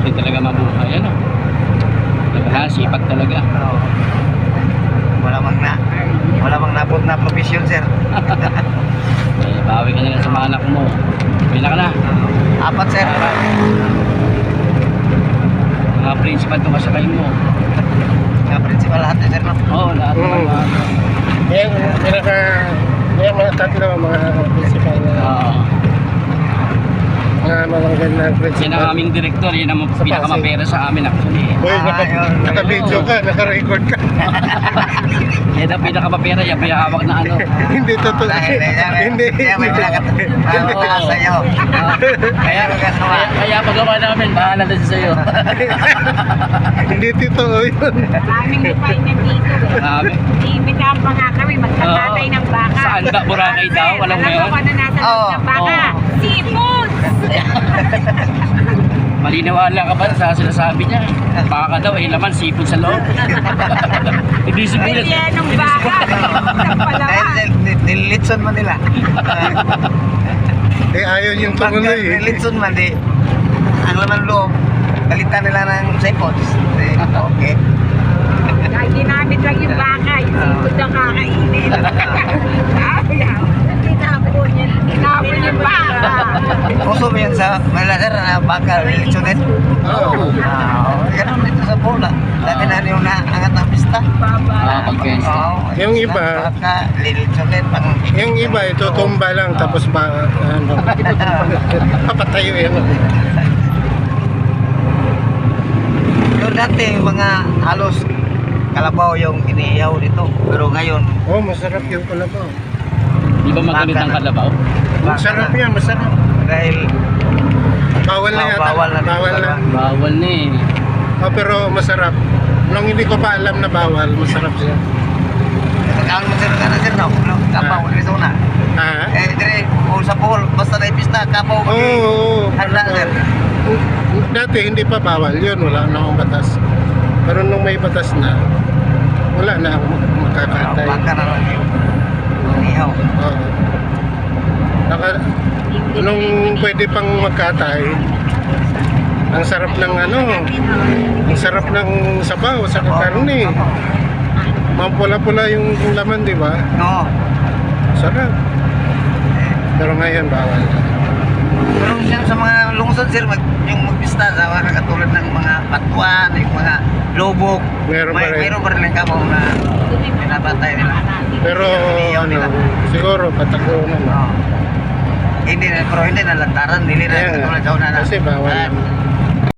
natin talaga mabuhay, ano? Talaga, sipag talaga. Oo. Wala bang napot na profesyon, sir. Eh, bawi ka na lang sa mga anak mo. Pila ka na. Apat, sir. Mga principal ito kasakay mo. Mga principal lahat, sir, no? Oo, lahat ng mga... Yan, mga tatlo, mga principal na, mga gandang principal. Yan ang aming direktor, yan ang pinakamapera sa amin actually. Boy, yun. naka-video ka, naka-record ka. Yan ang pinakamapera, yan pinakawak na ano. Hindi totoo. Hindi. Kaya may pinakataas sa'yo. Kaya pagawa namin, bahala na sa'yo. Hindi totoo yun. Maraming refinement dito eh. Marami. Iimbitahan pa nga kami magkakatay ng baka. Saan ba? Boracay daw? Walang Alam meron? mo kung ano nasa loob ng baka? Seafood! Maliniwala ka ba sa sinasabi niya? Baka daw, laman, sipon sa loob. Hindi sibuyas. Pwede yan ng baka. Sa palawan. Dahil nililitson man nila. Ayaw yung Pag tumuloy eh. nililitson man, di, ang laman loob, kalitan nila ng seafods. Okay. Kahit ginamit lang yung baka, yung seafood ang kakainin. Ayaw. Tinapon yung baka. Puso mo yan sa Manila, sir, na baka lilitsonin. Oo. Ganun dito sa Pula. Dati na yung naangat ng pista. Pag-pesta. Yung iba- Baka lilitsonin. Yung iba, itutumba lang, tapos papatayo yan. Pero dati mga halos kalabaw yung iniihaw dito. Pero ngayon, Oh, masarap yung kalabaw. Di ba magalit ang kalabaw? Masarap yan, masarap. dahil Bawal na yata. bawal na. Bawal na. Bawal na eh. Oh, pero masarap. Nung hindi ko pa alam na bawal, masarap siya. Ang mo sir ka na sir, no? Kapaw, dito na. Ah? Dire, sa pool, basta na ipista, kapaw. Oo. Handa, sir. Dati hindi pa bawal yun, wala na akong batas. Pero nung may batas na, wala na akong makakatay. Baka na lang yung inihaw. Oo. Nung pwede pang magkatay, ang sarap ng ang sarap ng sabaw sa karne. Mampula-pula yung laman, di ba? No. Sarap. Pero ngayon bawal. Pero sa mga lungsod sir, yung magpista sa mga katulad ng mga patuan, yung mga lubog, Meron pa rin. mayroon pa rin ang kapaw na pinapatay nila. Pero siguro patakunan. No. Hindi na, pero hindi na lantaran, hindi na Kaya nga, katulad sa una na. kasi bawal Ah, naman.